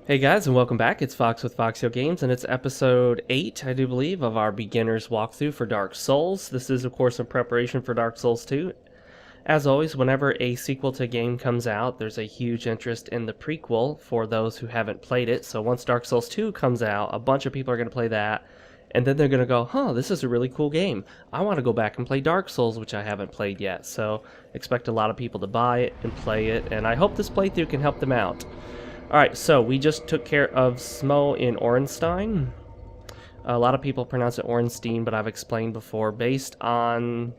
Hey guys, and welcome back. It's Fox with Foxhill Games, and it's episode 8, I do believe, of our beginner's walkthrough for Dark Souls. This is, of course, in preparation for Dark Souls 2. As always, whenever a sequel to a game comes out, there's a huge interest in the prequel for those who haven't played it. So once Dark Souls 2 comes out, a bunch of people are going to play that, and then they're going to go, huh, this is a really cool game. I want to go back and play Dark Souls, which I haven't played yet. So expect a lot of people to buy it and play it, and I hope this playthrough can help them out. Alright, so we just took care of Smo in Orenstein. A lot of people pronounce it Orenstein, but I've explained before, based on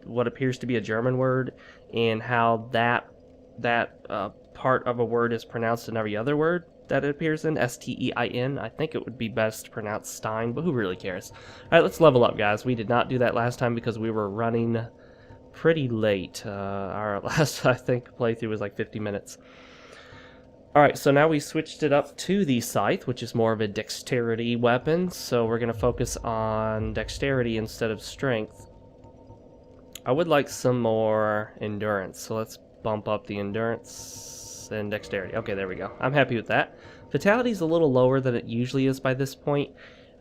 what appears to be a German word and how that part of a word is pronounced in every other word that it appears in, S-T-E-I-N. I think it would be best pronounced Stein, but who really cares? Alright, let's level up, guys. We did not do that last time because we were running pretty late. Our last, I think, playthrough was like 50 minutes. Alright, so now we switched it up to the scythe, which is more of a dexterity weapon, so we're going to focus on dexterity instead of strength. I would like some more endurance, so let's bump up the endurance and dexterity. Okay, there we go. I'm happy with that. Fatality's a little lower than it usually is by this point.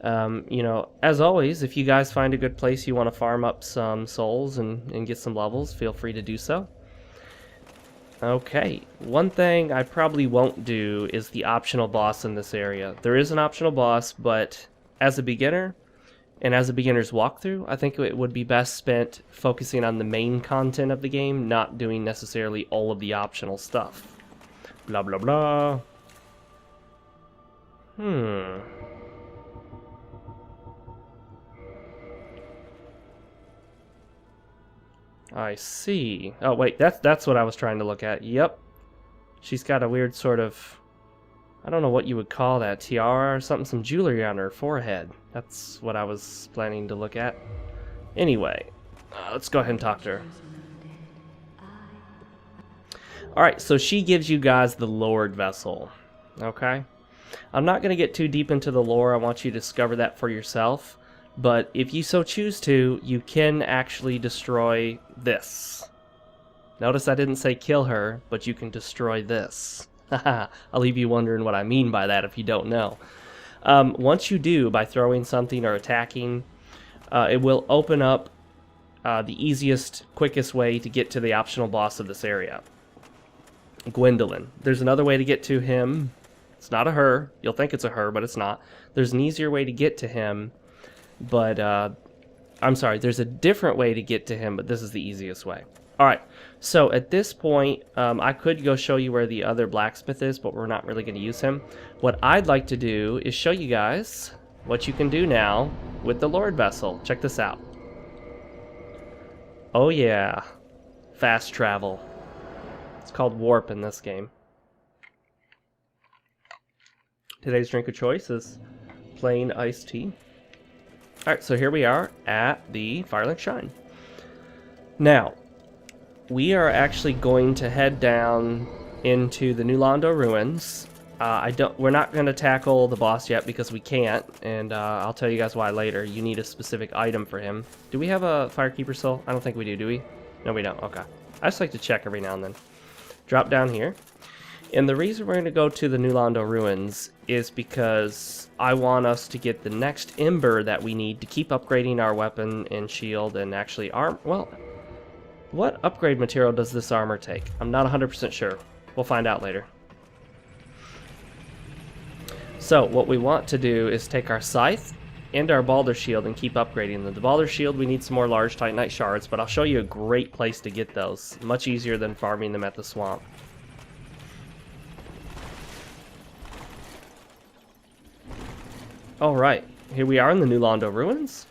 You know, as always, if you guys find a good place you want to farm up some souls and get some levels, feel free to do so. Okay, one thing I probably won't do is the optional boss in this area. There is an optional boss, but as a beginner, and as a beginner's walkthrough, I think it would be best spent focusing on the main content of the game, not doing necessarily all of the optional stuff. Blah, blah, blah. I see. Oh, wait, that's what I was trying to look at. Yep. She's got a weird sort of, I don't know what you would call that, tiara or something, some jewelry on her forehead. That's what I was planning to look at. Anyway, let's go ahead and talk to her. Alright, so she gives you guys the Lordvessel. Okay? I'm not going to get too deep into the lore. I want you to discover that for yourself. But if you so choose to, you can actually destroy this. Notice I didn't say kill her, but you can destroy this. Haha, I'll leave you wondering what I mean by that if you don't know. Once you do, by throwing something or attacking, it will open up the easiest, quickest way to get to the optional boss of this area. Gwendolyn. There's another way to get to him. It's not a her. You'll think it's a her, but it's not. There's an easier way to get to him. But, I'm sorry, there's a different way to get to him, but this is the easiest way. Alright, so at this point, I could go show you where the other blacksmith is, but we're not really going to use him. What I'd like to do is show you guys what you can do now with the Lordvessel. Check this out. Oh yeah, fast travel. It's called warp in this game. Today's drink of choice is plain iced tea. Alright, so here we are at the Firelink Shrine. Now, we are actually going to head down into the new Londo ruins. We're not going to tackle the boss yet because we can't, and I'll tell you guys why later. You need a specific item for him. Do we have a Firekeeper Soul? I don't think we do we? No, we don't. Okay. I just like to check every now and then. Drop down here. And the reason we're going to go to the New Londo ruins is because I want us to get the next ember that we need to keep upgrading our weapon and shield and actually arm. Well, what upgrade material does this armor take? I'm not 100% sure. We'll find out later. So what we want to do is take our scythe and our Balder shield and keep upgrading them. The Balder shield, we need some more large Titanite shards, but I'll show you a great place to get those. Much easier than farming them at the swamp. Alright, here we are in the New Londo ruins.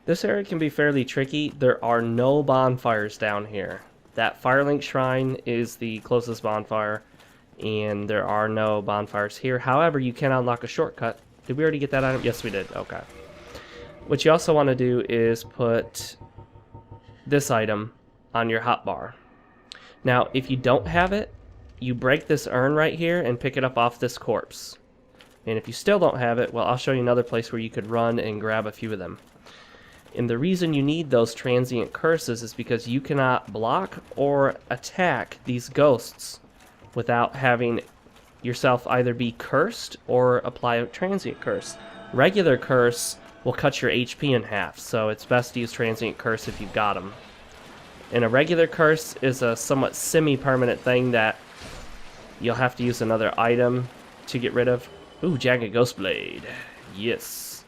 This area can be fairly tricky. There are no bonfires down here. That Firelink Shrine is the closest bonfire, and there are no bonfires here. However, you can unlock a shortcut. Did we already get that item? Yes, we did. Okay. What you also want to do is put this item on your hotbar. Now, if you don't have it, you break this urn right here and pick it up off this corpse. And if you still don't have it, well, I'll show you another place where you could run and grab a few of them. And the reason you need those transient curses is because you cannot block or attack these ghosts without having yourself either be cursed or apply a transient curse. Regular curse will cut your HP in half, so it's best to use transient curse if you've got them. And a regular curse is a somewhat semi-permanent thing that you'll have to use another item to get rid of. Ooh, Jagged Ghost Blade. Yes.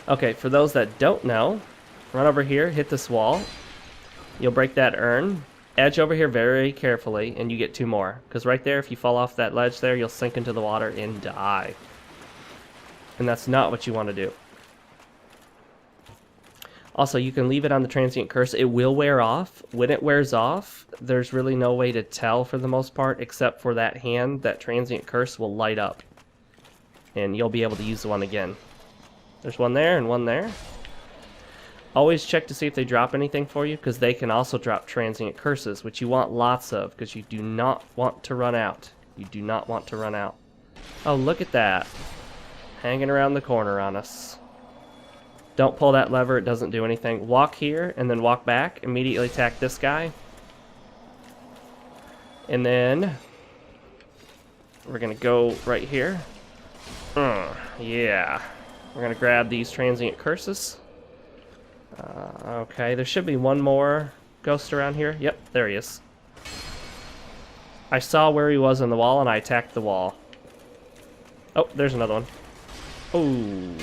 Okay, for those that don't know, run over here, hit this wall. You'll break that urn. Edge over here very carefully, and you get 2 more. Because right there, if you fall off that ledge there, you'll sink into the water and die. And that's not what you want to do. Also, you can leave it on the transient curse. It will wear off. When it wears off, there's really no way to tell for the most part, except for that hand. That transient curse will light up. And you'll be able to use the one again. There's one there and one there. Always check to see if they drop anything for you, because they can also drop transient curses, which you want lots of, because you do not want to run out. You do not want to run out. Oh, look at that. Hanging around the corner on us. Don't pull that lever, it doesn't do anything. Walk here, and then walk back. Immediately attack this guy. And then we're going to go right here. Yeah. We're going to grab these transient curses. Okay, there should be one more ghost around here. Yep, there he is. I saw where he was on the wall, and I attacked the wall. Oh, there's another one. Oh.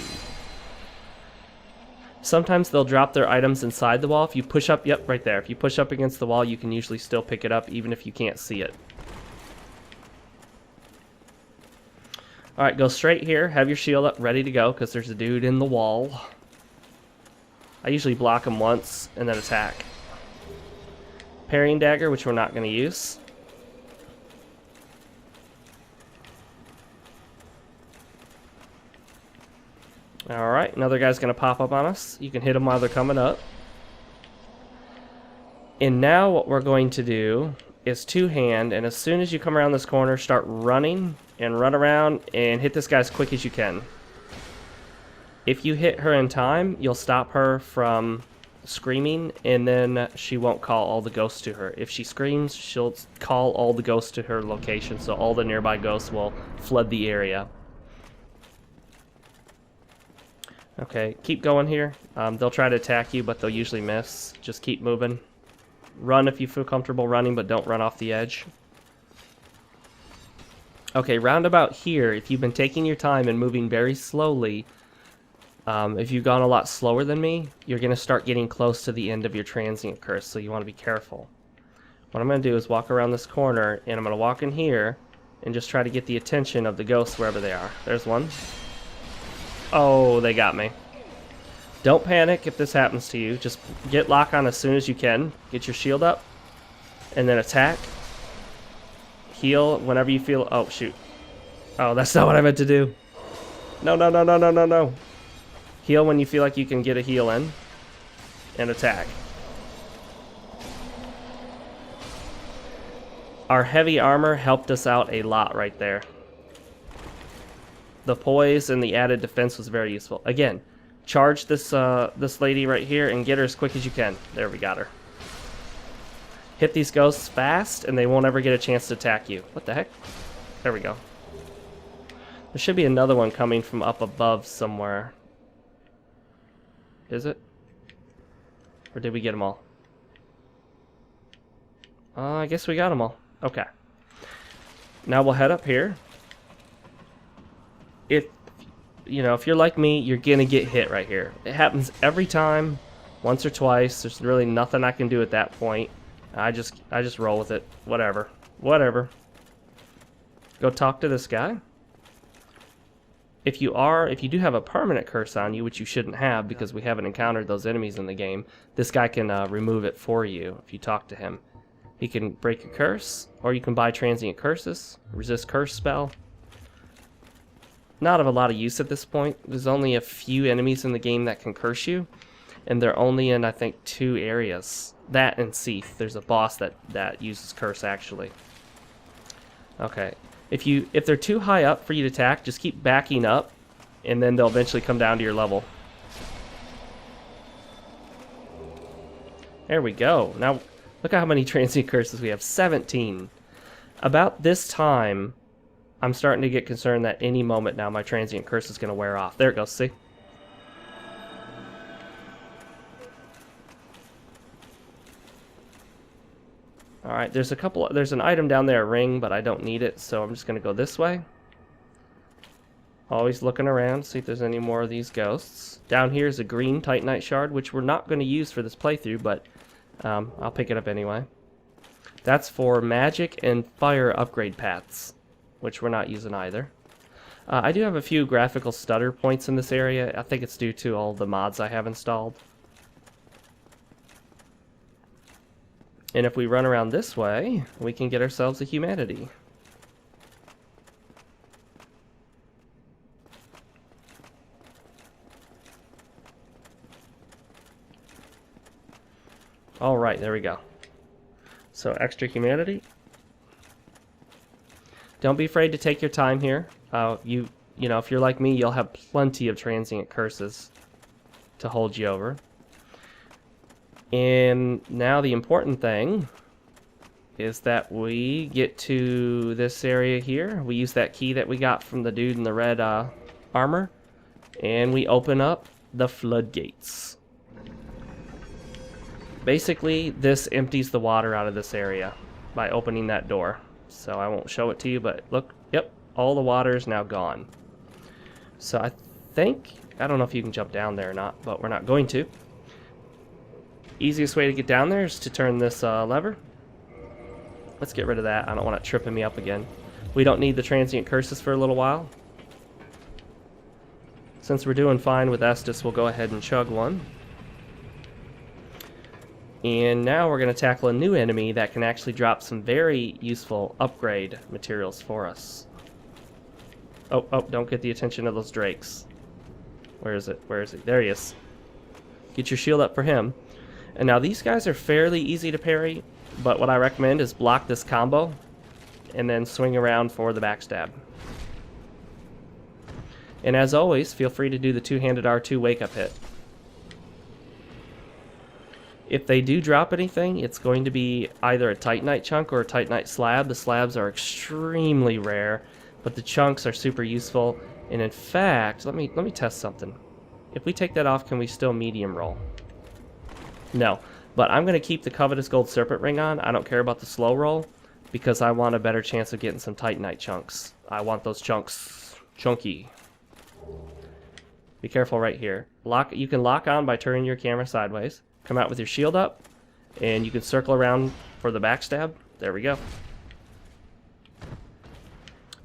Sometimes they'll drop their items inside the wall. If you push up, yep, right there. If you push up against the wall, you can usually still pick it up, even if you can't see it. Alright, go straight here. Have your shield up, ready to go, because there's a dude in the wall. I usually block him once, and then attack. Parrying dagger, which we're not going to use. Alright, another guy's going to pop up on us. You can hit them while they're coming up. And now what we're going to do is two-hand, and as soon as you come around this corner, start running and run around and hit this guy as quick as you can. If you hit her in time, you'll stop her from screaming, and then she won't call all the ghosts to her. If she screams, she'll call all the ghosts to her location, so all the nearby ghosts will flood the area. Okay, keep going here. They'll try to attack you, but they'll usually miss. Just keep moving. Run if you feel comfortable running, but don't run off the edge. Okay, round about here, if you've been taking your time and moving very slowly, if you've gone a lot slower than me, you're going to start getting close to the end of your transient curse, so you want to be careful. What I'm going to do is walk around this corner, and I'm going to walk in here and just try to get the attention of the ghosts wherever they are. There's one. Oh, they got me. Don't panic if this happens to you. Just get lock on as soon as you can. Get your shield up. And then attack. Heal whenever you feel... Oh, shoot. Oh, that's not what I meant to do. No, no, no, no, no, no, no. Heal when you feel like you can get a heal in. And attack. Our heavy armor helped us out a lot right there. The poise and the added defense was very useful. Again, charge this this lady right here and get her as quick as you can. There, we got her. Hit these ghosts fast, and they won't ever get a chance to attack you. What the heck? There we go. There should be another one coming from up above somewhere. Is it? Or did we get them all? I guess we got them all. Okay. Now we'll head up here. If you're like me, you're gonna get hit right here. It happens every time, once or twice. There's really nothing I can do at that point. I just roll with it. Whatever. Go talk to this guy. If you do have a permanent curse on you, which you shouldn't have because we haven't encountered those enemies in the game, this guy can remove it for you if you talk to him. He can break your curse, or you can buy transient curses, resist curse spell. Not of a lot of use at this point. There's only a few enemies in the game that can curse you, and they're only in, I think, 2 areas. That and Seath. There's a boss that uses curse, actually. Okay. If they're too high up for you to attack, just keep backing up, and then they'll eventually come down to your level. There we go. Now, look at how many transient curses we have. 17. About this time, I'm starting to get concerned that any moment now my transient curse is going to wear off. There it goes, see? Alright, there's an item down there, a ring, but I don't need it, so I'm just going to go this way. Always looking around, see if there's any more of these ghosts. Down here is a green Titanite shard, which we're not going to use for this playthrough, but I'll pick it up anyway. That's for magic and fire upgrade paths, which we're not using either. I do have a few graphical stutter points in this area. I think it's due to all the mods I have installed. And if we run around this way, we can get ourselves a humanity. Alright, there we go. So, extra humanity. Don't be afraid to take your time here. You know, if you're like me, you'll have plenty of transient curses to hold you over. And now the important thing is that we get to this area here. We use that key that we got from the dude in the red armor. And we open up the floodgates. Basically, this empties the water out of this area by opening that door. So I won't show it to you, but look, yep, all the water is now gone. So I don't know if you can jump down there or not, but we're not going to. Easiest way to get down there is to turn this lever. Let's get rid of that. I don't want it tripping me up again. We don't need the transient curses for a little while. Since we're doing fine with Estus, we'll go ahead and chug one. And now we're going to tackle a new enemy that can actually drop some very useful upgrade materials for us. Oh, don't get the attention of those drakes. Where is it? Where is it? There he is. Get your shield up for him. And now these guys are fairly easy to parry, but what I recommend is block this combo and then swing around for the backstab. And as always, feel free to do the two-handed R2 wake-up hit. If they do drop anything, it's going to be either a Titanite chunk or a Titanite slab. The slabs are extremely rare, but the chunks are super useful. And in fact, let me test something. If we take that off, can we still medium roll? No, but I'm going to keep the Covetous Gold Serpent Ring on. I don't care about the slow roll because I want a better chance of getting some Titanite chunks. I want those chunks chunky. Be careful right here. You can lock on by turning your camera sideways. Come out with your shield up, and you can circle around for the backstab. There we go.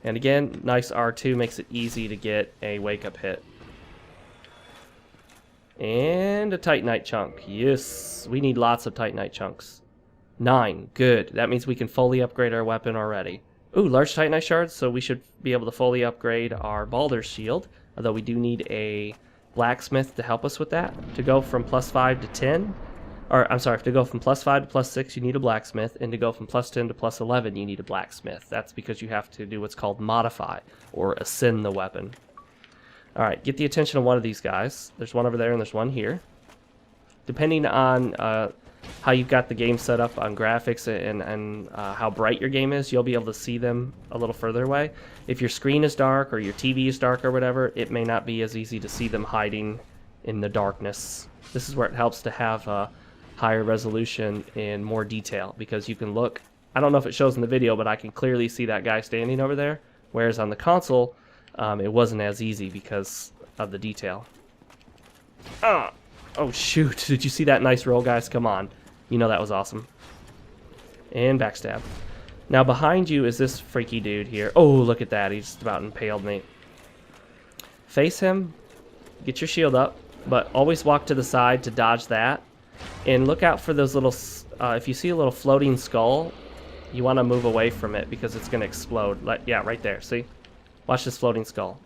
And again, nice R2 makes it easy to get a wake-up hit. And a Titanite chunk. Yes, we need lots of Titanite chunks. 9, good. That means we can fully upgrade our weapon already. Ooh, large Titanite shards, so we should be able to fully upgrade our Baldur's Shield, although we do need a blacksmith to help us with that. To go from +5 to 10, or I'm sorry, to go from +5 to +6 you need a blacksmith, and to go from +10 to +11 you need a blacksmith. That's because you have to do what's called modify, or ascend the weapon. Alright, get the attention of one of these guys. There's one over there and there's one here. Depending on how you've got the game set up on graphics and how bright your game is, you'll be able to see them a little further away. If your screen is dark or your TV is dark or whatever, it may not be as easy to see them hiding in the darkness. This is where it helps to have a higher resolution and more detail, because you can look, I don't know if it shows in the video, but I can clearly see that guy standing over there, whereas on the console it wasn't as easy because of the detail. Oh shoot, did you see that nice roll, guys? Come on. You know that was awesome. And backstab. Now behind you is this freaky dude here. Oh, look at that. He just about impaled me. Face him. Get your shield up. But always walk to the side to dodge that. And look out for those little... if you see a little floating skull, you want to move away from it because it's going to explode. Yeah, right there. See? Watch this floating skull.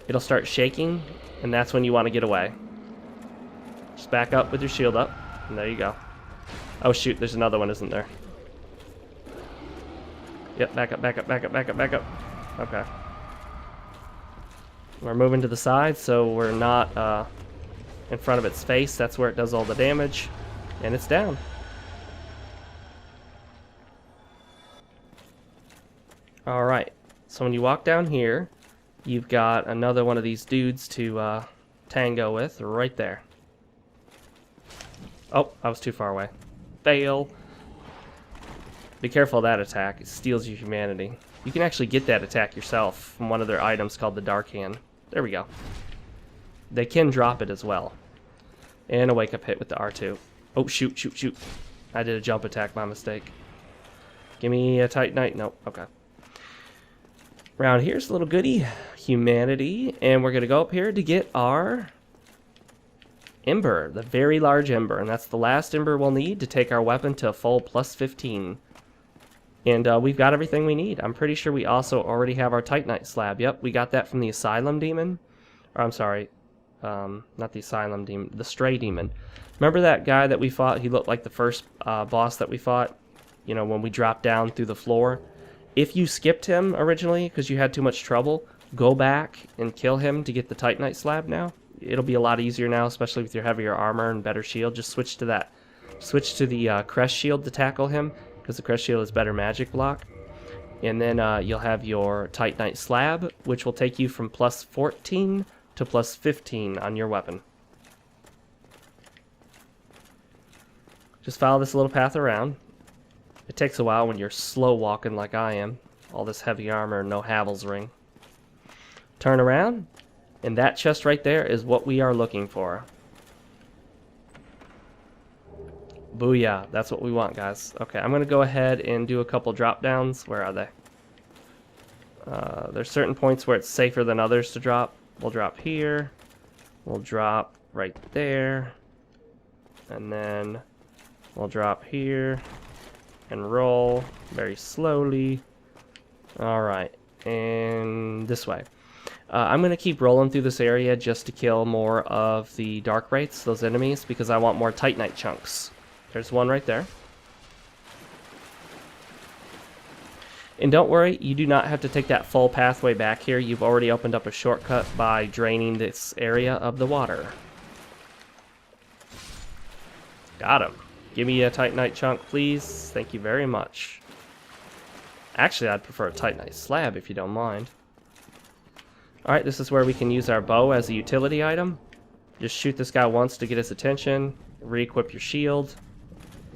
It'll start shaking, and that's when you want to get away. Just back up with your shield up. And there you go. Oh shoot, there's another one, isn't there? Yep, back up, back up, back up, back up, back up. Okay. We're moving to the side, so we're not in front of its face. That's where it does all the damage. And it's down. Alright, so when you walk down here, you've got another one of these dudes to tango with right there. Oh, I was too far away. Fail. Be careful of that attack. It steals your humanity. You can actually get that attack yourself from one of their items called the Dark Hand. There we go. They can drop it as well. And a wake-up hit with the R2. Oh, shoot, shoot, shoot. I did a jump attack by mistake. Give me a Titanite. Nope, okay. Around here's a little goodie. Humanity. And we're going to go up here to get our ember. The very large ember. And that's the last ember we'll need to take our weapon to a full plus 15. And we've got everything we need. I'm pretty sure we also already have our Titanite slab. Yep, we got that from the Asylum Demon. Or, I'm sorry. Not the Asylum Demon. The Stray Demon. Remember that guy that we fought? He looked like the first boss that we fought. You know, when we dropped down through the floor. If you skipped him originally because you had too much trouble, go back and kill him to get the Titanite slab now. It'll be a lot easier now, especially with your heavier armor and better shield. Just switch to that. Switch to the Crest Shield to tackle him, because the Crest Shield is better magic block. And then you'll have your Titanite slab, which will take you from plus 14 to plus 15 on your weapon. Just follow this little path around. It takes a while when you're slow walking like I am. All this heavy armor and no Havel's ring. Turn around, and that chest right there is what we are looking for. Booyah, that's what we want, guys. Okay, I'm going to go ahead and do a couple drop downs. Where are they? There's certain points where it's safer than others to drop. We'll drop here. We'll drop right there. And then we'll drop here. And roll very slowly. Alright, and this way. I'm going to keep rolling through this area just to kill more of the darkwraiths, those enemies, because I want more Titanite chunks. There's one right there. And don't worry, you do not have to take that full pathway back here. You've already opened up a shortcut by draining this area of the water. Got him. Give me a Titanite chunk, please. Thank you very much. Actually, I'd prefer a Titanite slab if you don't mind. Alright, this is where we can use our bow as a utility item. Just shoot this guy once to get his attention. Re-equip your shield.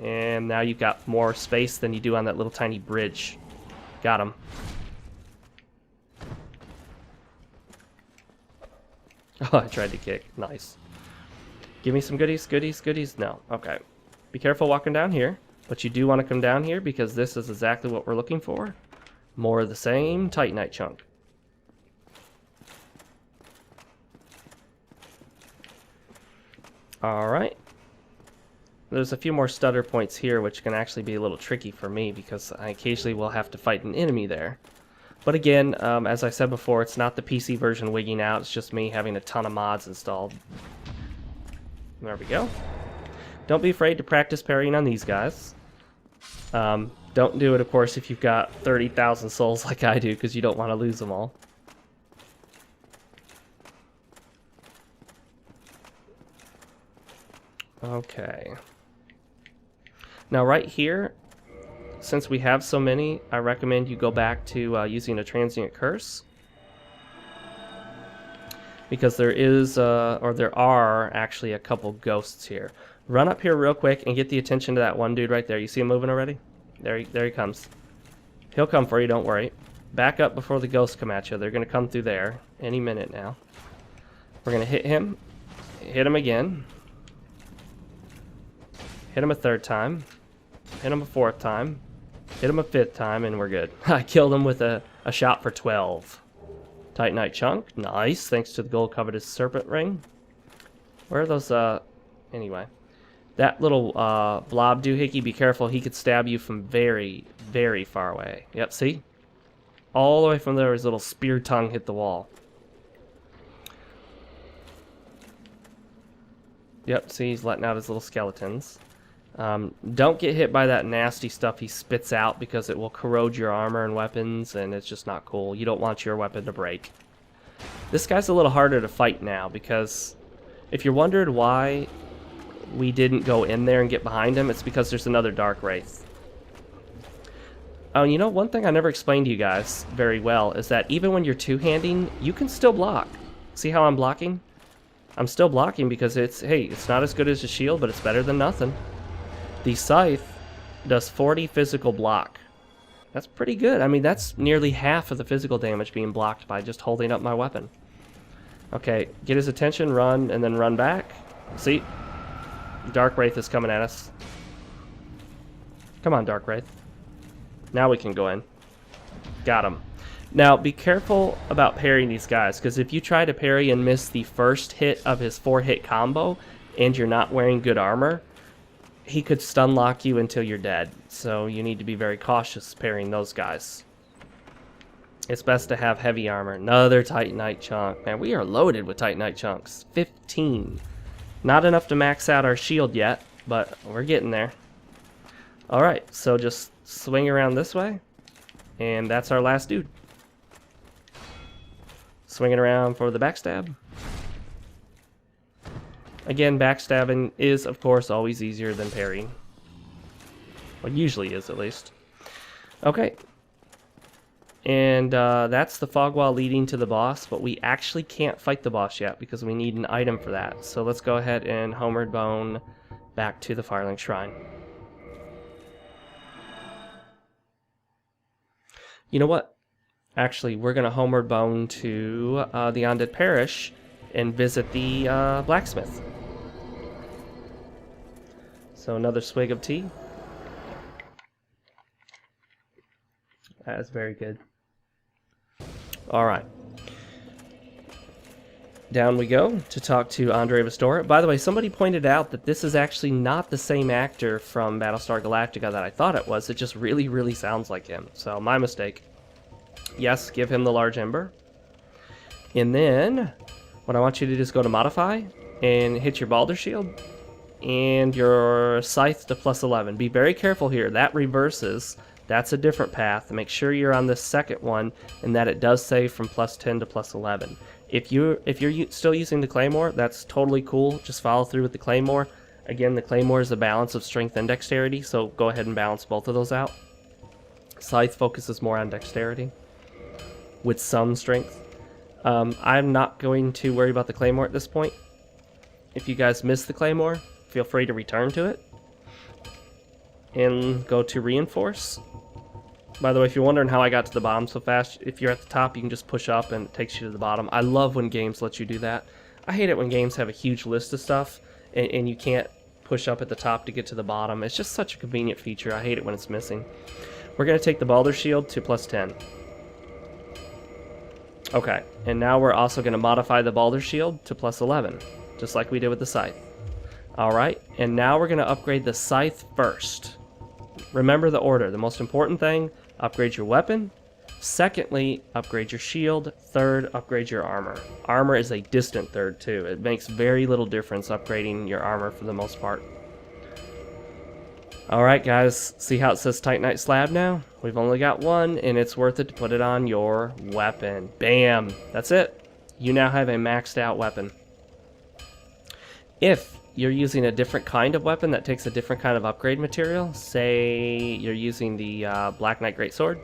And now you've got more space than you do on that little tiny bridge. Got him. Oh, I tried to kick. Nice. Give me some goodies, goodies, goodies. No. Okay. Be careful walking down here. But you do want to come down here because this is exactly what we're looking for. More of the same Titanite chunk. Alright. There's a few more stutter points here which can actually be a little tricky for me because I occasionally will have to fight an enemy there. But again, as I said before, it's not the PC version wigging out, it's just me having a ton of mods installed. There we go. Don't be afraid to practice parrying on these guys. Don't do it, of course, if you've got 30,000 souls like I do, because you don't want to lose them all. Okay. Now right here, since we have so many, I recommend you go back to using a transient curse. Because there is, or there are actually a couple ghosts here. Run up here real quick and get the attention to that one dude right there. You see him moving already? There he comes. He'll come for you, don't worry. Back up before the ghosts come at you. They're going to come through there any minute now. We're going to hit him. Hit him again. Hit him a third time. Hit him a fourth time. Hit him a fifth time, and we're good. I killed him with a shot for 12. Titanite chunk. Nice, thanks to the gold-coveted serpent ring. Where are those, anyway. That little blob doohickey, be careful. He could stab you from very, very far away. Yep, see? All the way from there, his little spear tongue hit the wall. Yep, see, he's letting out his little skeletons. Don't get hit by that nasty stuff he spits out because it will corrode your armor and weapons, and it's just not cool. You don't want your weapon to break. This guy's a little harder to fight now because if you're wondering why we didn't go in there and get behind him, it's because there's another Darkwraith. Oh, you know, one thing I never explained to you guys very well is that even when you're two-handing, you can still block. See how I'm blocking? I'm still blocking because it's not as good as a shield, but it's better than nothing. The scythe does 40 physical block. That's pretty good. I mean, that's nearly half of the physical damage being blocked by just holding up my weapon. Okay, get his attention, run, and then run back. See? Darkwraith is coming at us. Come on, Darkwraith. Now we can go in. Got him. Now, be careful about parrying these guys, because if you try to parry and miss the first hit of his 4-hit combo, and you're not wearing good armor, he could stun lock you until you're dead. So you need to be very cautious parrying those guys. It's best to have heavy armor. Another Titanite chunk. Man, we are loaded with Titanite chunks. 15. Not enough to max out our shield yet, but we're getting there. Alright, so just swing around this way, and that's our last dude. Swinging around for the backstab. Again, backstabbing is, of course, always easier than parrying. Well, usually is, at least. Okay. And that's the fog wall leading to the boss, but we actually can't fight the boss yet because we need an item for that. So let's go ahead and homeward bone back to the Firelink Shrine. You know what? Actually, we're going to homeward bone to the Undead Parish and visit the blacksmith. So another swig of tea. That is very good. Alright. Down we go to talk to Andre Vestora. By the way, somebody pointed out that this is actually not the same actor from Battlestar Galactica that I thought it was. It just really, really sounds like him. So, my mistake. Yes, give him the large ember. And then, what I want you to do is go to Modify and hit your Balder Shield and your Scythe to +11. Be very careful here. That reverses. That's a different path. Make sure you're on this second one and that it does save from +10 to +11. If you're still using the Claymore, that's totally cool. Just follow through with the Claymore. Again, the Claymore is a balance of strength and dexterity, so go ahead and balance both of those out. Scythe focuses more on dexterity with some strength. I'm not going to worry about the Claymore at this point. If you guys miss the Claymore, feel free to return to it and go to Reinforce. By the way, if you're wondering how I got to the bottom so fast, if you're at the top, you can just push up and it takes you to the bottom. I love when games let you do that. I hate it when games have a huge list of stuff and you can't push up at the top to get to the bottom. It's just such a convenient feature. I hate it when it's missing. We're going to take the Balder Shield to +10. Okay, and now we're also going to modify the Balder Shield to +11, just like we did with the Scythe. Alright, and now we're going to upgrade the Scythe first. Remember the order. The most important thing, upgrade your weapon. Secondly, upgrade your shield. Third, upgrade your armor. Armor is a distant third too. It makes very little difference upgrading your armor for the most part. Alright guys, see how it says Titanite Slab now? We've only got one, and it's worth it to put it on your weapon. Bam! That's it. You now have a maxed out weapon. If you're using a different kind of weapon that takes a different kind of upgrade material, say you're using the Black Knight Greatsword,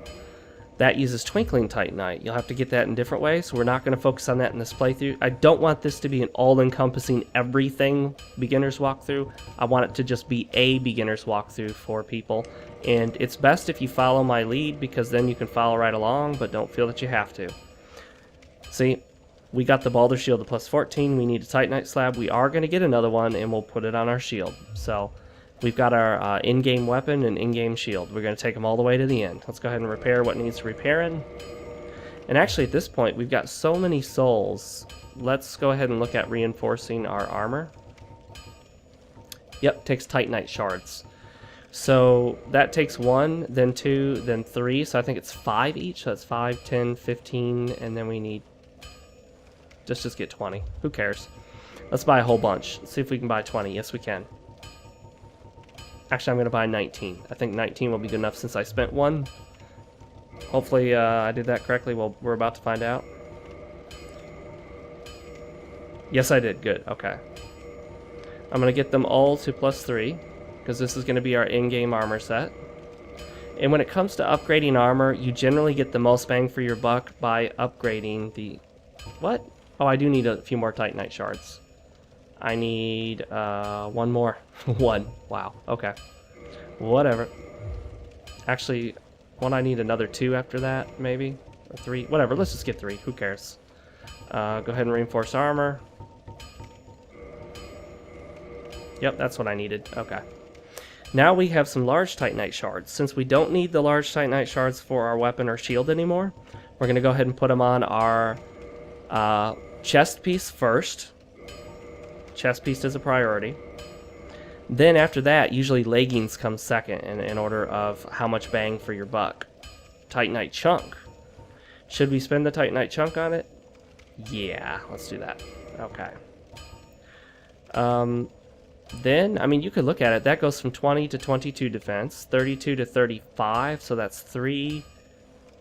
that uses Twinkling Titanite. You'll have to get that in different ways, so we're not going to focus on that in this playthrough. I don't want this to be an all-encompassing everything beginner's walkthrough. I want it to just be a beginner's walkthrough for people, and it's best if you follow my lead because then you can follow right along, but don't feel that you have to. See? We got the Balder Shield to +14. We need a Titanite Slab. We are going to get another one, and we'll put it on our shield. So, we've got our in-game weapon and in-game shield. We're going to take them all the way to the end. Let's go ahead and repair what needs repairing. And actually, at this point, we've got so many souls. Let's go ahead and look at reinforcing our armor. Yep, takes Titanite shards. So, that takes 1, then 2, then 3. So, I think it's 5 each. So, that's 5, 10, 15, and then we need... Just get 20. Who cares? Let's buy a whole bunch. Let's see if we can buy 20. Yes, we can. Actually, I'm going to buy 19. I think 19 will be good enough since I spent 1. Hopefully, I did that correctly. Well, we're about to find out. Yes, I did. Good. Okay. I'm going to get them all to +3, because this is going to be our in-game armor set. And when it comes to upgrading armor, you generally get the most bang for your buck by upgrading the... What? Oh, I do need a few more Titanite shards. I need one more. One. Wow. Okay. Whatever. Actually, I need another 2 after that, maybe? Or 3? Whatever, let's just get 3. Who cares? Go ahead and reinforce armor. Yep, that's what I needed. Okay. Now we have some large Titanite shards. Since we don't need the large Titanite shards for our weapon or shield anymore, we're going to go ahead and put them on our chest piece first. Chest piece is a priority. Then after that, usually leggings come second in order of how much bang for your buck. Titanite chunk. Should we spend the Titanite chunk on it? Yeah, let's do that. Okay. Then, I mean, you could look at it. That goes from 20 to 22 defense, 32 to 35, so that's 3.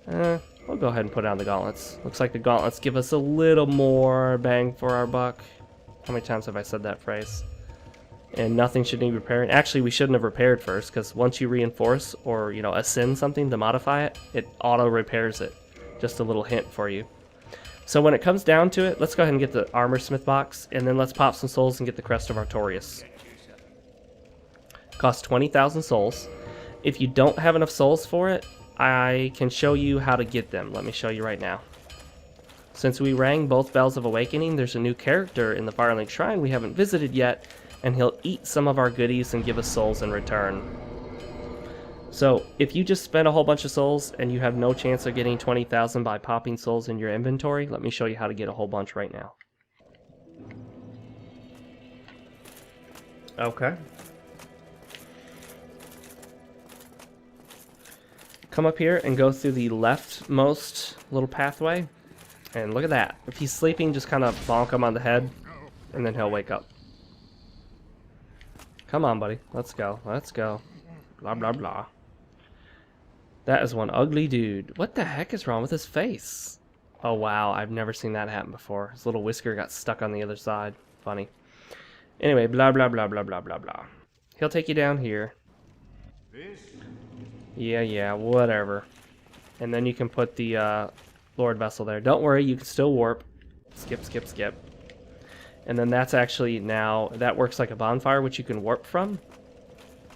We'll go ahead and put on the gauntlets. Looks like the gauntlets give us a little more bang for our buck. How many times have I said that phrase? And nothing should need repairing. Actually, we shouldn't have repaired first, because once you reinforce or, you know, ascend something to modify it, it auto-repairs it. Just a little hint for you. So when it comes down to it, let's go ahead and get the armor smith box, and then let's pop some souls and get the crest of Artorias. Costs 20,000 souls. If you don't have enough souls for it, I can show you how to get them. Let me show you right now. Since we rang both Bells of Awakening, there's a new character in the Firelink Shrine we haven't visited yet, and he'll eat some of our goodies and give us souls in return. So, if you just spend a whole bunch of souls and you have no chance of getting 20,000 by popping souls in your inventory, let me show you how to get a whole bunch right now. Okay. Come up here and go through the leftmost little pathway. And look at that. If he's sleeping, just kind of bonk him on the head, and then he'll wake up. Come on, buddy. Let's go. Let's go. Blah, blah, blah. That is one ugly dude. What the heck is wrong with his face? Oh, wow. I've never seen that happen before. His little whisker got stuck on the other side. Funny. Anyway, blah, blah, blah, blah, blah, blah, blah. He'll take you down here. Yeah, whatever. And then you can put the Lordvessel there. Don't worry, you can still warp. Skip, skip, skip. And then that's actually now, that works like a bonfire, which you can warp from.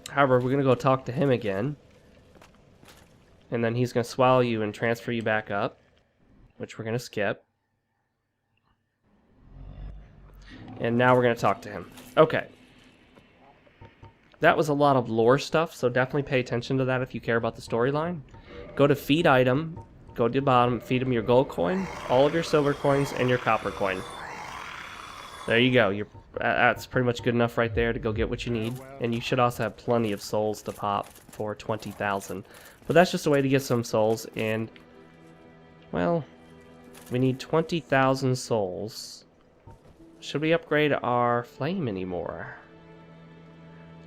However, we're going to go talk to him again. And then he's going to swallow you and transfer you back up, which we're going to skip. And now we're going to talk to him. Okay. That was a lot of lore stuff, so definitely pay attention to that if you care about the storyline. Go to feed item, go to the bottom, feed him your gold coin, all of your silver coins, and your copper coin. There you go. That's pretty much good enough right there to go get what you need. And you should also have plenty of souls to pop for 20,000. But that's just a way to get some souls, and, well, we need 20,000 souls. Should we upgrade our flame anymore?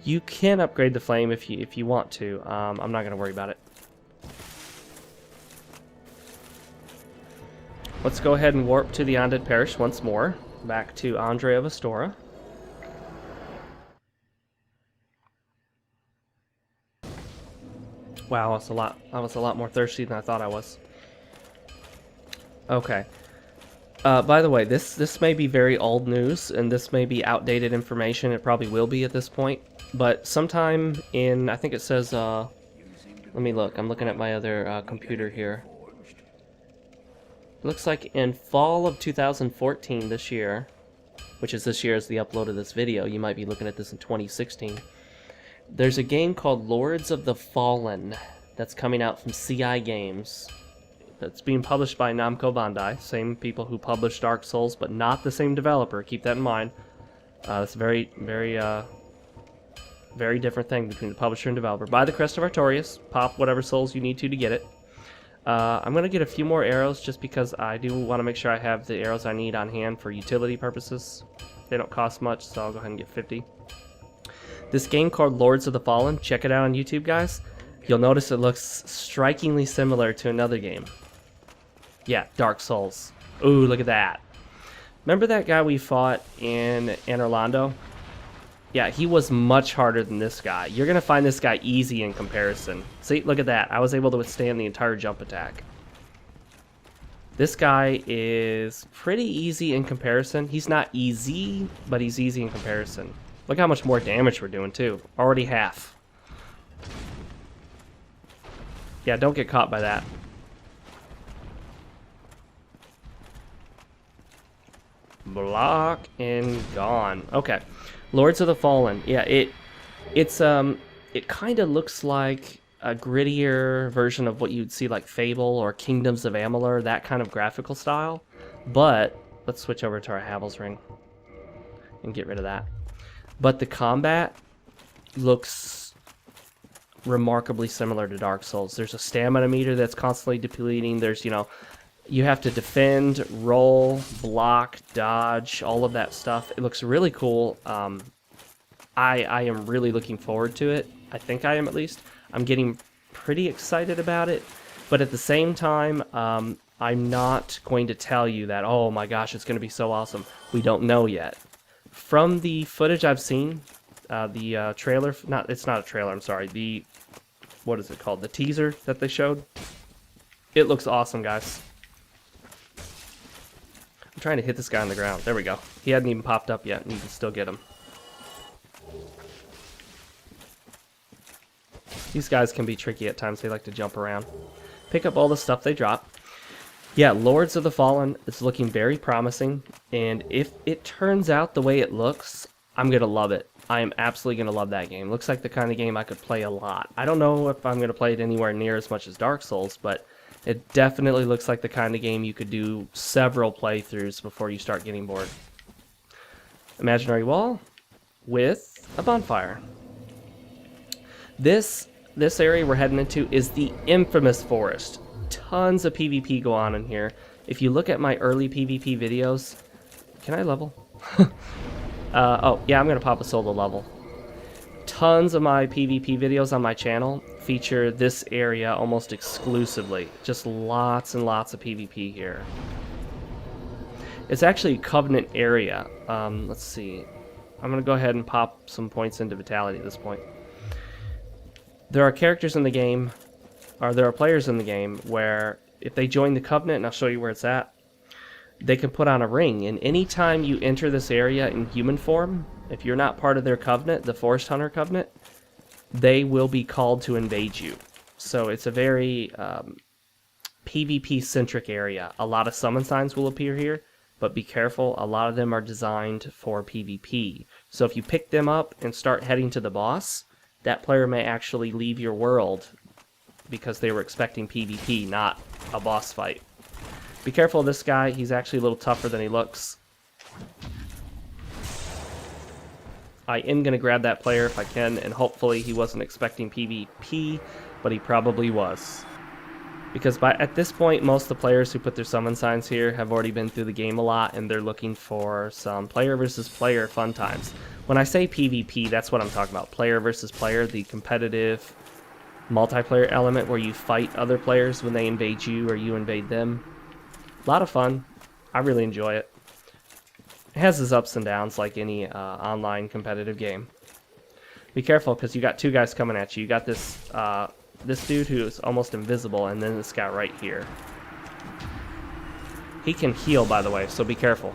You can upgrade the flame if you want to. I'm not going to worry about it. Let's go ahead and warp to the Undead Parish once more. Back to Andre of Astora. Wow, I was a lot more thirsty than I thought I was. Okay. By the way, this may be very old news, and this may be outdated information. It probably will be at this point. But sometime in, I think it says, let me look. I'm looking at my other computer here. It looks like in fall of 2014, this year, which is this year as the upload of this video, you might be looking at this in 2016. There's a game called Lords of the Fallen that's coming out from CI Games. That's being published by Namco Bandai, same people who published Dark Souls, but not the same developer. Keep that in mind. It's a very different thing between the publisher and developer. Buy the Crest of Artorias, pop whatever souls you need to get it. I'm going to get a few more arrows just because I do want to make sure I have the arrows I need on hand for utility purposes. They don't cost much, so I'll go ahead and get 50. This game called Lords of the Fallen, check it out on YouTube, guys. You'll notice it looks strikingly similar to another game. Yeah, Dark Souls. Ooh, look at that. Remember that guy we fought in Anor Londo? Yeah, he was much harder than this guy. You're going to find this guy easy in comparison. See, look at that. I was able to withstand the entire jump attack. This guy is pretty easy in comparison. He's not easy, but he's easy in comparison. Look how much more damage we're doing, too. Already half. Yeah, don't get caught by that. Block and gone. Okay. Lords of the Fallen. Yeah, it kind of looks like a grittier version of what you'd see like Fable or Kingdoms of Amalur, that kind of graphical style. But let's switch over to our Havel's Ring and get rid of that. But the combat looks remarkably similar to Dark Souls. There's a stamina meter that's constantly depleting. There's, you know, you have to defend, roll, block, dodge, all of that stuff. It looks really cool. I am really looking forward to it. I think I am, at least. I'm getting pretty excited about it, but at the same time, I'm not going to tell you that, oh my gosh, it's going to be so awesome. We don't know yet. From the footage I've seen, the trailer, it's not a trailer, I'm sorry, what is it called? The teaser that they showed? It looks awesome, guys. I'm trying to hit this guy on the ground. There we go. He hadn't even popped up yet, and you can still get him. These guys can be tricky at times. They like to jump around. Pick up all the stuff they drop. Yeah, Lords of the Fallen is looking very promising. And if it turns out the way it looks, I'm going to love it. I am absolutely going to love that game. Looks like the kind of game I could play a lot. I don't know if I'm going to play it anywhere near as much as Dark Souls, but it definitely looks like the kind of game you could do several playthroughs before you start getting bored. Imaginary wall with a bonfire. This area we're heading into is the infamous forest. Tons of PvP go on in here. If you look at my early PvP videos... Can I level? Oh, yeah, I'm going to pop a solo level. Tons of my PvP videos on my channel feature this area almost exclusively. Just lots and lots of PvP here. It's actually a Covenant area. Let's see. I'm going to go ahead and pop some points into Vitality at this point. There are characters in the game, or there are players in the game, where if they join the Covenant, and I'll show you where it's at, they can put on a ring, and anytime you enter this area in human form, if you're not part of their Covenant, the Forest Hunter Covenant, they will be called to invade you. So it's a very PvP-centric area. A lot of summon signs will appear here, but be careful, a lot of them are designed for PvP. So if you pick them up and start heading to the boss, that player may actually leave your world because they were expecting PvP, not a boss fight. Be careful of this guy. He's actually a little tougher than he looks. I am going to grab that player if I can, and hopefully he wasn't expecting PvP, but he probably was. Because at this point, most of the players who put their summon signs here have already been through the game a lot, and they're looking for some player versus player fun times. When I say PvP, that's what I'm talking about. Player versus player, the competitive multiplayer element where you fight other players when they invade you or you invade them. A lot of fun. I really enjoy it. It has its ups and downs like any online competitive game. Be careful because you got two guys coming at you. You got this this dude who is almost invisible, and then this guy right here. He can heal, by the way, so be careful.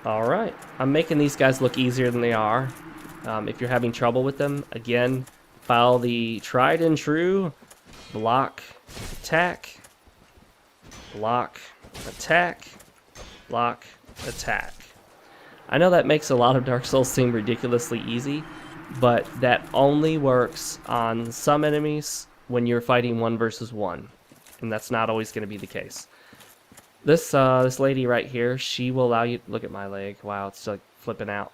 Alright, I'm making these guys look easier than they are. If you're having trouble with them, again, follow the tried and true block, attack, block, attack, block, attack. I know that makes a lot of Dark Souls seem ridiculously easy, but that only works on some enemies when you're fighting 1 versus 1, and that's not always going to be the case. This lady right here, she will allow you... Look at my leg. Wow, it's like flipping out.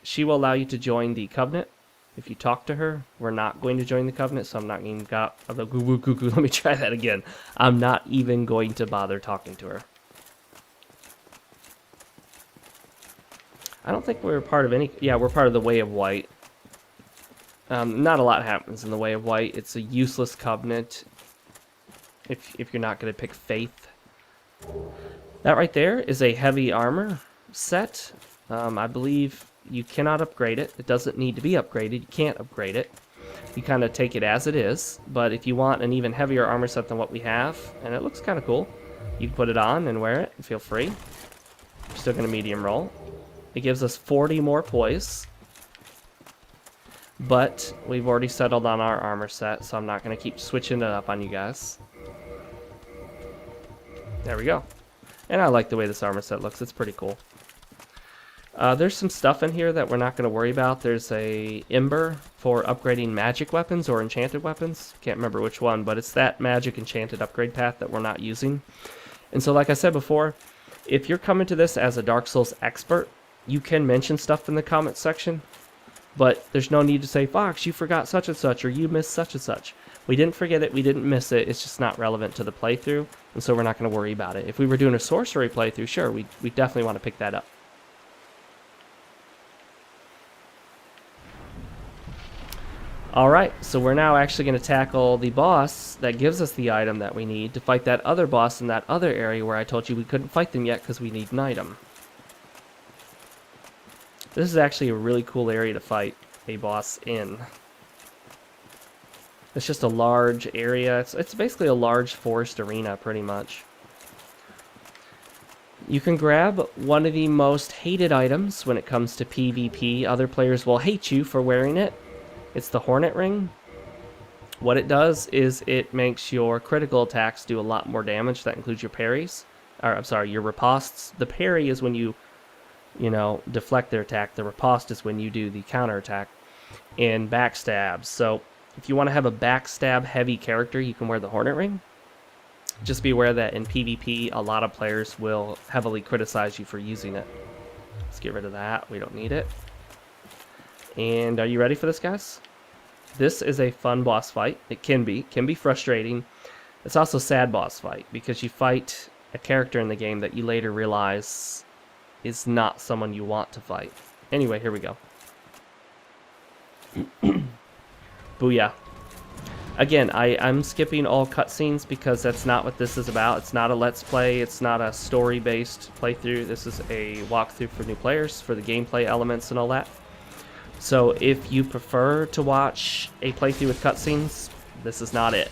She will allow you to join the Covenant. If you talk to her, we're not going to join the Covenant, so I'm not even... Let me try that again. I'm not even going to bother talking to her. I don't think we're part of any... Yeah, we're part of the Way of White. Not a lot happens in the Way of White. It's a useless Covenant if you're not going to pick Faith. That right there is a heavy armor set. I believe you cannot upgrade it. It doesn't need to be upgraded. You can't upgrade it. You kind of take it as it is. But if you want an even heavier armor set than what we have, and it looks kind of cool, you can put it on and wear it. Feel free. We're still going to medium roll. It gives us 40 more poise. But we've already settled on our armor set, so I'm not going to keep switching it up on you guys. There we go. And I like the way this armor set looks. It's pretty cool. There's some stuff in here that we're not going to worry about. There's a ember for upgrading magic weapons or enchanted weapons. Can't remember which one, but it's that magic enchanted upgrade path that we're not using. And so like I said before, if you're coming to this as a Dark Souls expert, you can mention stuff in the comments section, but there's no need to say, Fox, you forgot such and such, or you missed such and such. We didn't forget it, we didn't miss it, it's just not relevant to the playthrough, and so we're not going to worry about it. If we were doing a sorcery playthrough, sure, we definitely want to pick that up. Alright, so we're now actually going to tackle the boss that gives us the item that we need to fight that other boss in that other area where I told you we couldn't fight them yet because we need an item. This is actually a really cool area to fight a boss in. It's just a large area. It's basically a large forest arena, pretty much. You can grab one of the most hated items when it comes to PvP. Other players will hate you for wearing it. It's the Hornet Ring. What it does is it makes your critical attacks do a lot more damage. That includes your parries. Or, I'm sorry, your ripostes. The parry is when you deflect their attack. The riposte is when you do the counterattack. And backstabs. So, if you want to have a backstab heavy character, you can wear the Hornet Ring. Just be aware that in PvP, a lot of players will heavily criticize you for using it. Let's get rid of that. We don't need it. And are you ready for this, guys? This is a fun boss fight. It can be frustrating. It's also a sad boss fight because you fight a character in the game that you later realize is not someone you want to fight. Anyway, here we go. Booyah. Again, I'm skipping all cutscenes because that's not what this is about. It's not a Let's Play. It's not a story-based playthrough. This is a walkthrough for new players, for the gameplay elements and all that. So if you prefer to watch a playthrough with cutscenes, this is not it.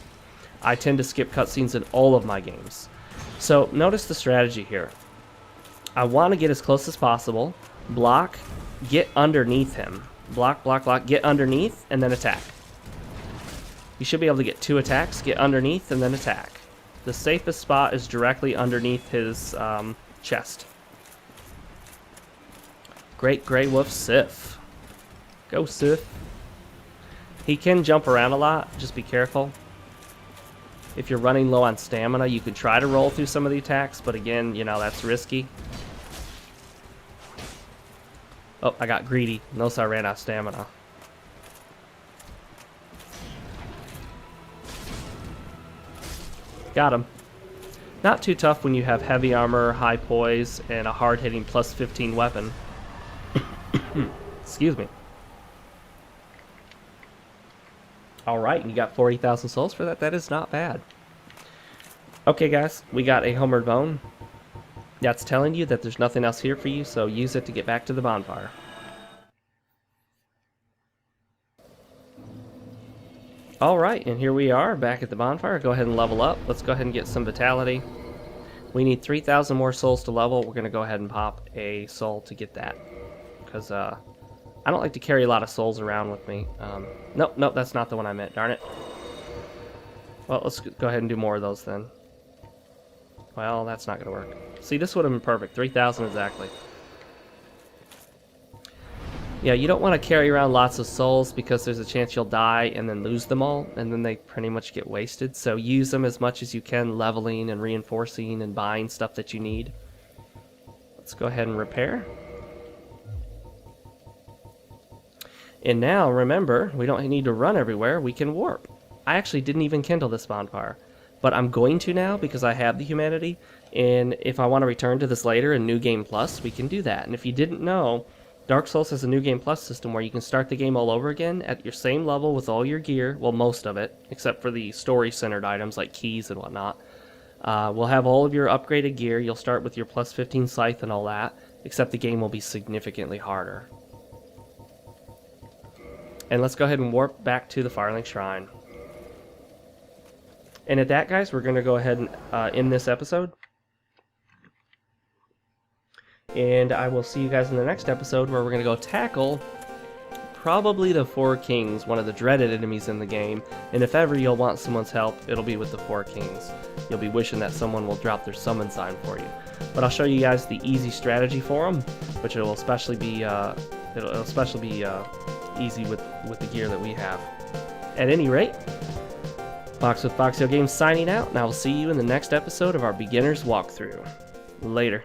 I tend to skip cutscenes in all of my games. So notice the strategy here. I want to get as close as possible, block, get underneath him. Block, block, block, get underneath, and then attack. You should be able to get 2 attacks, get underneath, and then attack. The safest spot is directly underneath his chest. Great Grey Wolf Sif. Go, Sif. He can jump around a lot, just be careful. If you're running low on stamina, you could try to roll through some of the attacks, but again, that's risky. Oh, I got greedy. Notice I ran out of stamina. Got him. Not too tough when you have heavy armor, high poise, and a hard-hitting plus 15 weapon. Excuse me. Alright, you got 40,000 souls for that? That is not bad. Okay, guys, we got a Homered Bone. That's telling you that there's nothing else here for you, so use it to get back to the bonfire. Alright, and here we are, back at the bonfire. Go ahead and level up. Let's go ahead and get some vitality. We need 3,000 more souls to level. We're going to go ahead and pop a soul to get that. Because, I don't like to carry a lot of souls around with me. Nope, that's not the one I meant, darn it. Well, let's go ahead and do more of those then. Well, that's not going to work. See, this would have been perfect. 3,000 exactly. Yeah, you don't want to carry around lots of souls because there's a chance you'll die and then lose them all, and then they pretty much get wasted. So use them as much as you can, leveling and reinforcing and buying stuff that you need. Let's go ahead and repair. And now, remember, we don't need to run everywhere, we can warp. I actually didn't even kindle this bonfire, but I'm going to now because I have the humanity, and if I want to return to this later in New Game Plus, we can do that. And if you didn't know, Dark Souls has a New Game Plus system where you can start the game all over again at your same level with all your gear, well, most of it, except for the story-centered items like keys and whatnot. We'll have all of your upgraded gear. You'll start with your plus 15 scythe and all that, except the game will be significantly harder. And let's go ahead and warp back to the Firelink Shrine. And at that, guys, we're going to go ahead and end this episode. And I will see you guys in the next episode, where we're going to go tackle probably the Four Kings, one of the dreaded enemies in the game. And if ever you'll want someone's help, it'll be with the Four Kings. You'll be wishing that someone will drop their summon sign for you. But I'll show you guys the easy strategy for them, which it'll especially be easy with the gear that we have. At any rate, Fox with Foxio Games signing out, and I will see you in the next episode of our beginner's walkthrough. Later.